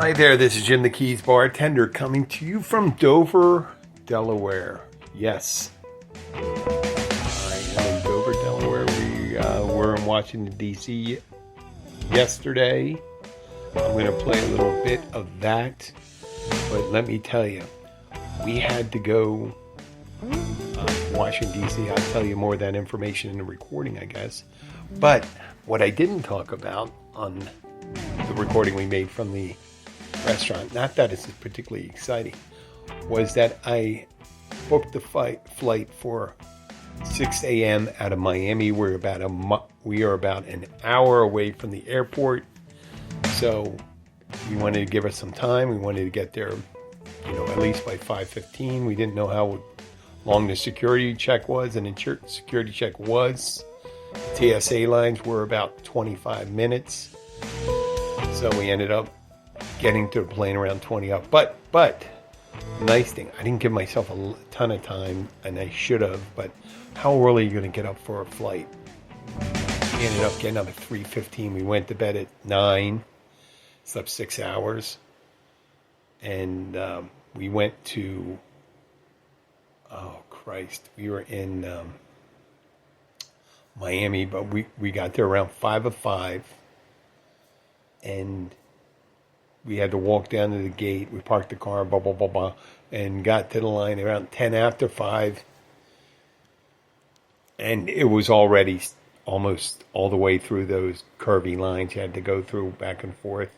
Hi there, this is Jim the Keys Bartender coming to you from Dover, Delaware. Yes, I am in Dover, Delaware. We were in Washington, D.C. yesterday. I'm going to play a little bit of that, but let me tell you, we had to go Washington, D.C. I'll tell you more of that information in the recording, I guess. But what I didn't talk about on the recording we made from the restaurant, not that it's particularly exciting, was that I booked the flight for 6 a.m. out of Miami. We are about an hour away from the airport, so we wanted to give us some time. We wanted to get there, at least by 5:15. We didn't know how long the security check was, and the security check was. TSA lines were about 25 minutes, so we ended up getting to the plane around 20 up. But nice thing, I didn't give myself a ton of time, and I should have. But how early are you going to get up for a flight? We ended up getting up at 3:15. We went to bed at 9, slept 6 hours, and we went to, we were in Miami, but we got there around 5:05, and we had to walk down to the gate. We parked the car, blah, blah, blah, blah, and got to the line around 10 after 5. And it was already almost all the way through those curvy lines you had to go through back and forth.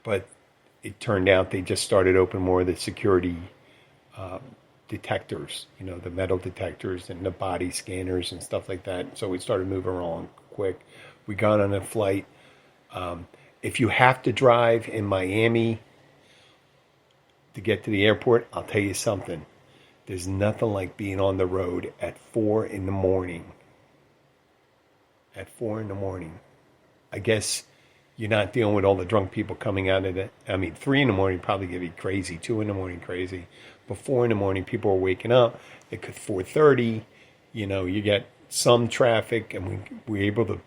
But it turned out they just started opening more of the security detectors, the metal detectors and the body scanners and stuff like that. So we started moving along quick. We got on a flight. If you have to drive in Miami to get to the airport, I'll tell you something. There's nothing like being on the road at 4 in the morning. At 4 in the morning. I guess you're not dealing with all the drunk people coming out of it. 3 in the morning probably get to be crazy. 2 in the morning crazy. But 4 in the morning, people are waking up. It could 4:30. You get some traffic, and we were able to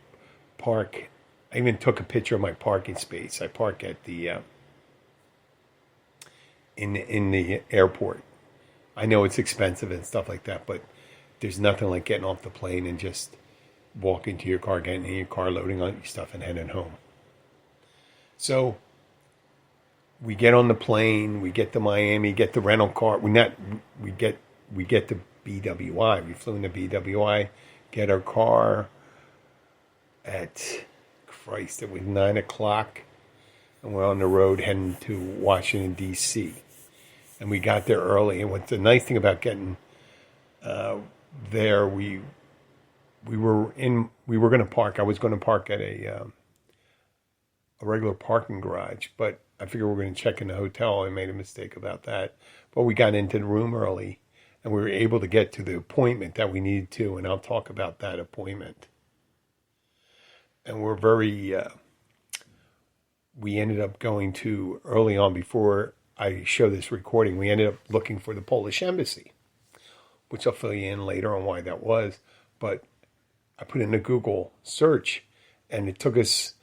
park. I even took a picture of my parking space. I park at the in the airport. I know it's expensive and stuff like that, but there's nothing like getting off the plane and just walking to your car, getting in your car, loading on your stuff, and heading home. So we get on the plane. We get to Miami. Get the rental car. We get to BWI. We flew into BWI. Get our car at. It was 9 o'clock, and we're on the road heading to Washington, D.C. And we got there early. And what's the nice thing about getting there, we were going to park. I was going to park at a regular parking garage, but I figured we were going to check in the hotel. I made a mistake about that. But we got into the room early, and we were able to get to the appointment that we needed to, and I'll talk about that appointment. And we're we ended up going to, early on before I show this recording, we ended up looking for the Polish embassy, which I'll fill you in later on why that was. But I put in a Google search, and it took us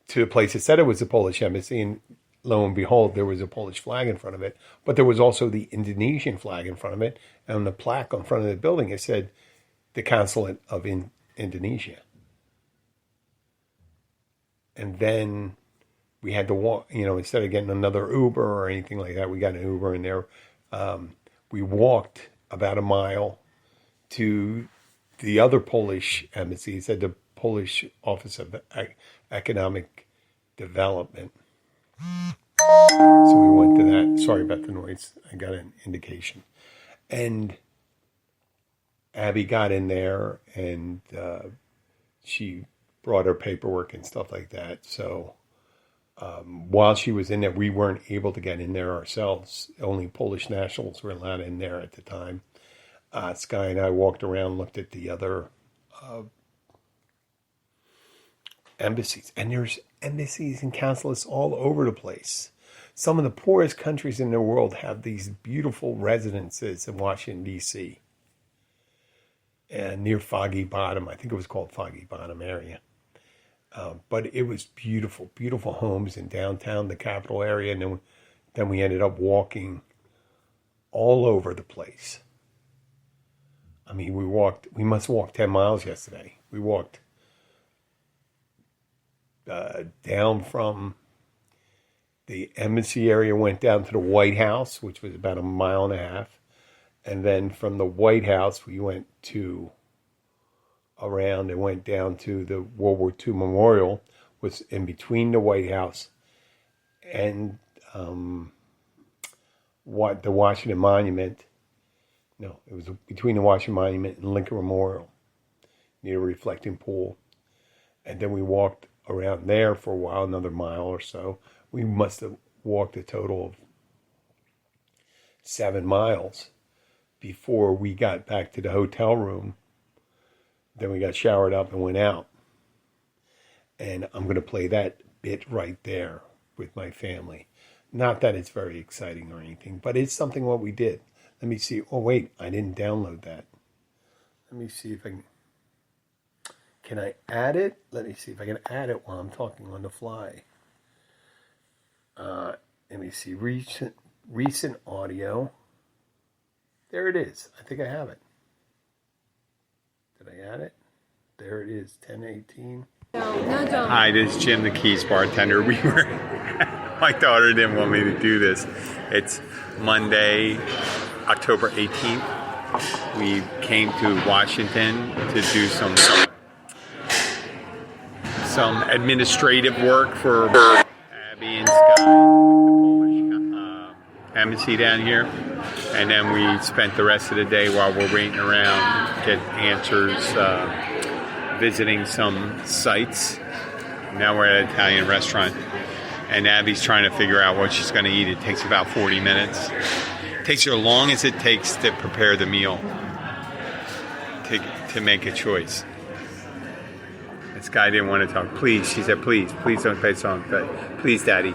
to a place that said it was the Polish embassy, and lo and behold, there was a Polish flag in front of it. But there was also the Indonesian flag in front of it, and on the plaque on front of the building, it said the Consulate of Indonesia. And then we had to walk, instead of getting another Uber or anything like that, we got an Uber in there. We walked about a mile to the other Polish embassy. It said the Polish Office of Economic Development. So we went to that. Sorry about the noise. I got an indication. And Abby got in there, and she brought her paperwork and stuff like that. So while she was in there, we weren't able to get in there ourselves. Only Polish nationals were allowed in there at the time. Sky and I walked around, looked at the other embassies. And there's embassies and consulates all over the place. Some of the poorest countries in the world have these beautiful residences in Washington, D.C. And near Foggy Bottom. I think it was called Foggy Bottom area. But it was beautiful, beautiful homes in downtown, the capital area. And then we ended up walking all over the place. I mean, we must have walked 10 miles yesterday. We walked down from the embassy area, went down to the White House, which was about a mile and a half. And then from the White House, we went around and went down to the World War II Memorial, was in between the White House and the Washington Monument. No, it was between the Washington Monument and Lincoln Memorial, near a reflecting pool. And then we walked around there for a while, another mile or so. We must have walked a total of 7 miles before we got back to the hotel room. Then we got showered up and went out. And I'm going to play that bit right there with my family. Not that it's very exciting or anything, but it's something what we did. Let me see. Oh, wait, I didn't download that. Let me see if I can I add it? Let me see if I can add it while I'm talking on the fly. Let me see. Recent audio. There it is. I think I have it. Did I add it? There it is, 10:18. No. Hi, this is Jim, the Keys bartender. My daughter didn't want me to do this. It's Monday, October 18th. We came to Washington to do some administrative work for Abby and Scott, the Polish embassy down here. And then we spent the rest of the day while we're waiting around, get answers, visiting some sites. Now we're at an Italian restaurant, and Abby's trying to figure out what she's going to eat. It takes about 40 minutes. It takes her as long as it takes to prepare the meal, to make a choice. This guy didn't want to talk. Please, she said, please don't play songs. But please, Daddy.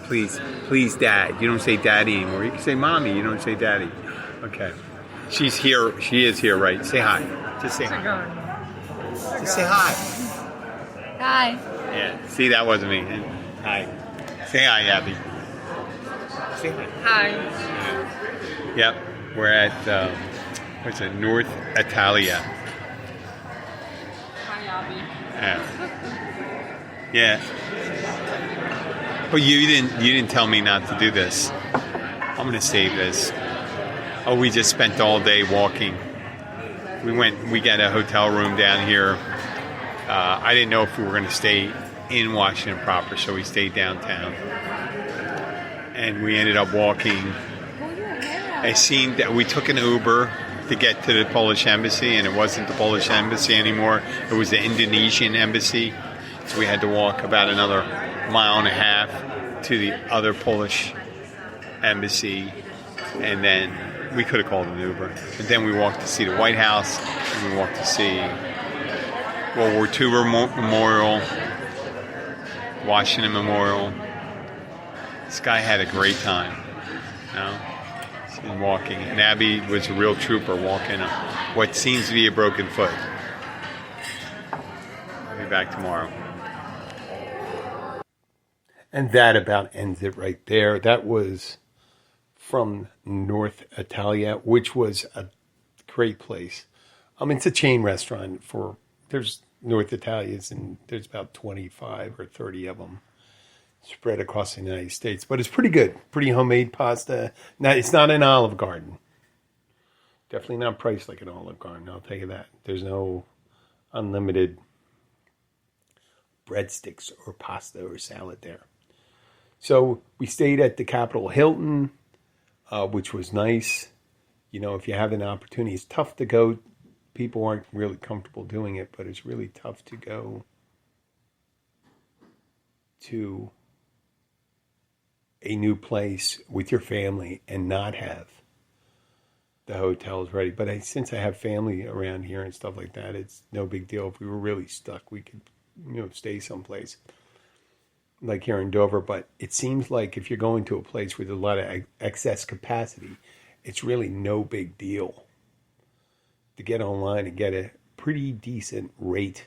Please, Dad. You don't say Daddy anymore. You can say Mommy. You don't say Daddy. Okay. She's here. She is here, right? Say hi. Just say hi. Just say hi. Hi. Yeah. See, that wasn't me. Hi. Say hi, Abby. Say hi. Hi. Yep. We're at, what's it, North Italia. Hi, Abby. Yeah. But you didn't tell me not to do this. I'm going to save this. Oh, we just spent all day walking. We got a hotel room down here. I didn't know if we were going to stay in Washington proper, so we stayed downtown. And we ended up walking. I seen that we took an Uber to get to the Polish embassy, and it wasn't the Polish embassy anymore. It was the Indonesian embassy. So we had to walk about another mile and a half to the other Polish embassy, and then we could have called an Uber. And then we walked to see the White House, and we walked to see World War II Memorial, Washington Memorial. This guy had a great time, you know, in walking. And Abby was a real trooper walking what seems to be a broken foot. I'll be back tomorrow. And that about ends it right there. That was from North Italia, which was a great place. It's a chain restaurant there's North Italias, and there's about 25 or 30 of them spread across the United States. But it's pretty good. Pretty homemade pasta. Now, it's not an Olive Garden. Definitely not priced like an Olive Garden, I'll tell you that. There's no unlimited breadsticks or pasta or salad there. So we stayed at the Capitol Hilton, which was nice. You know, if you have an opportunity, it's tough to go. People aren't really comfortable doing it, but it's really tough to go to a new place with your family and not have the hotels ready. But since I have family around here and stuff like that, it's no big deal. If we were really stuck, we could, stay someplace like here in Dover. But it seems like if you're going to a place with a lot of excess capacity, it's really no big deal to get online and get a pretty decent rate,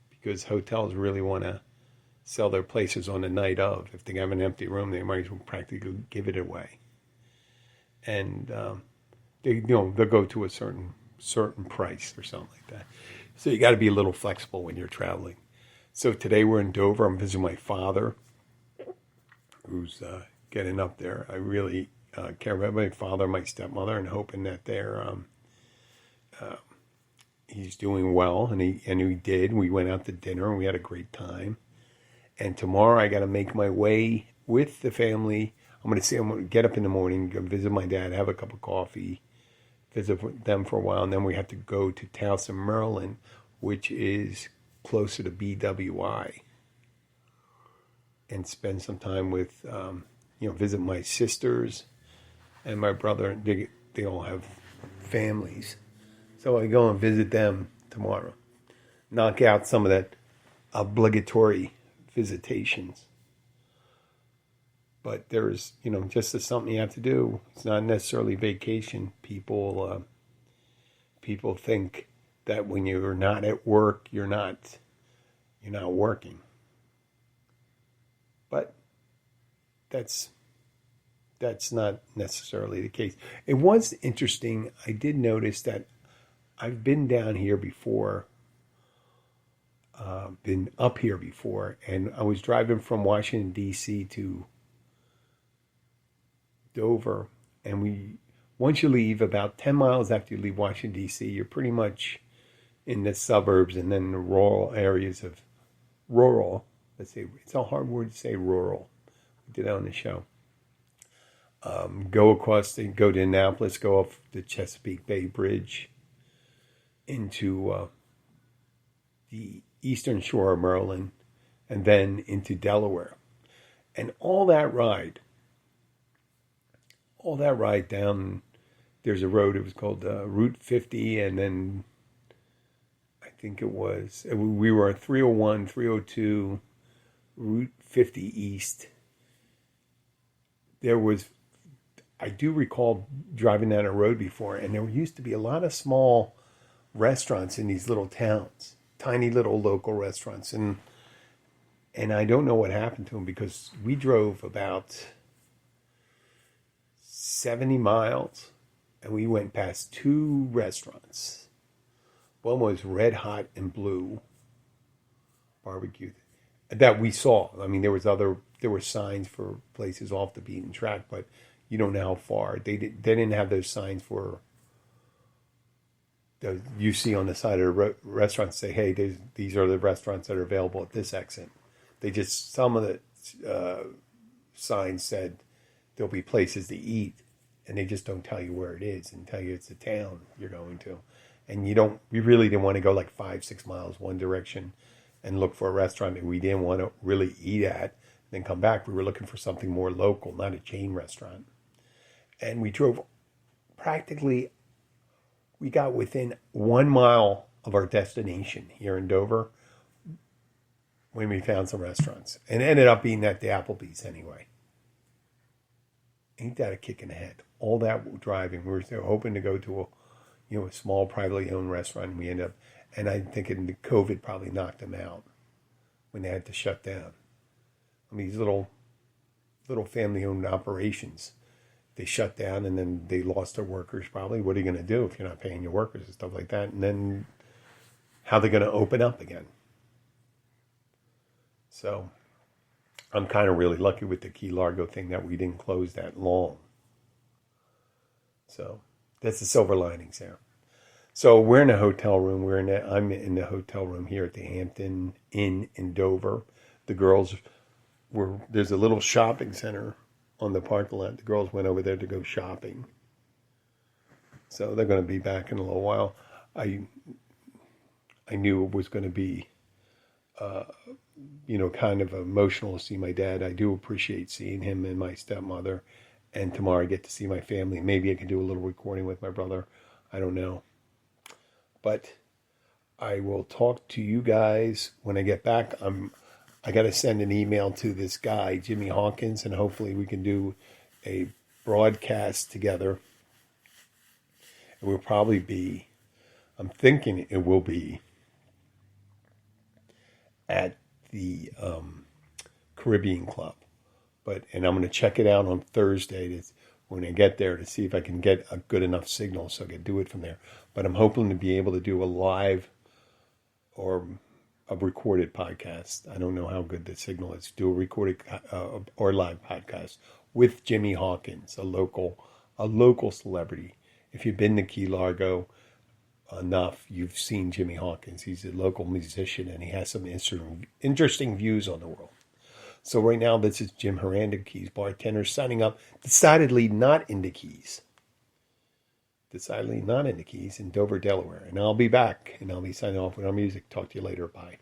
because hotels really want to sell their places on the night of. If they have an empty room, they might as well practically give it away. And they'll go to a certain price or something like that. So you got to be a little flexible when you're traveling. So today we're in Dover. I'm visiting my father, who's getting up there. I really care about my father, my stepmother, and hoping that he's doing well. And he did. We went out to dinner and we had a great time. And tomorrow I got to make my way with the family. I'm going to get up in the morning, go visit my dad, have a cup of coffee, visit with them for a while, and then we have to go to Towson, Maryland, which is closer to BWI, and spend some time with, visit my sisters and my brother. They all have families. So I go and visit them tomorrow. Knock out some of that obligatory visitations. But there's, just something you have to do. It's not necessarily vacation. People think that when you're not at work, you're not working. But that's not necessarily the case. It was interesting. I did notice that I've been down here before, been up here before, and I was driving from Washington, D.C. to Dover, and once you leave, about 10 miles after you leave Washington, D.C., you're pretty much in the suburbs and then the rural areas of let's say, it's a hard word to say, rural. We did that on the show. Go to Annapolis, go off the Chesapeake Bay Bridge into the eastern shore of Maryland, and then into Delaware. And all that ride down, there's a road, it was called Route 50, and then I think we were at 301, 302, Route 50 East. I do recall driving down a road before, and there used to be a lot of small restaurants in these little towns, tiny little local restaurants, and I don't know what happened to them, because we drove about 70 miles and we went past two restaurants. One was Red Hot and Blue Barbecue that we saw. I mean, there were signs for places off the beaten track, but you don't know how far. They didn't have those signs for you see on the side of the restaurant say, hey, these are the restaurants that are available at this exit. Some of the signs said there'll be places to eat, and they just don't tell you where it is and tell you it's a town you're going to. And we really didn't want to go like 5-6 miles one direction and look for a restaurant that we didn't want to really eat at, then come back. We were looking for something more local, not a chain restaurant. And we drove we got within 1 mile of our destination here in Dover when we found some restaurants. And it ended up being at the Applebee's anyway. Ain't that a kick in the head? All that driving, we were hoping to go to a small privately owned restaurant, and we ended up, and I'm thinking the COVID probably knocked them out when they had to shut down. I mean, these little family owned operations, they shut down and then they lost their workers probably. What are you going to do if you're not paying your workers and stuff like that? And then how are they going to open up again? So I'm kind of really lucky with the Key Largo thing that we didn't close that long. So that's the silver linings there. So we're in a hotel room. I'm in the hotel room here at the Hampton Inn in Dover. The girls there's a little shopping center on the parking lot. The girls went over there to go shopping. So they're going to be back in a little while. I knew it was going to be, kind of emotional to see my dad. I do appreciate seeing him and my stepmother. And tomorrow I get to see my family. Maybe I can do a little recording with my brother. I don't know. But I will talk to you guys when I get back. I got to send an email to this guy, Jimmy Hawkins, and hopefully we can do a broadcast together. It will probably be, I'm thinking it will be at the Caribbean Club. And I'm going to check it out on Thursday when I get there to see if I can get a good enough signal so I can do it from there. But I'm hoping to be able to do a live or a recorded podcast. I don't know how good the signal is. Do a recorded or live podcast with Jimmy Hawkins, a local celebrity. If you've been to Key Largo enough, you've seen Jimmy Hawkins. He's a local musician, and he has some interesting views on the world. So right now, this is Jim Horan, Keys Bartender, signing up. Decidedly not into Keys. In Dover, Delaware. And I'll be back, and I'll be signing off with our music. Talk to you later. Bye.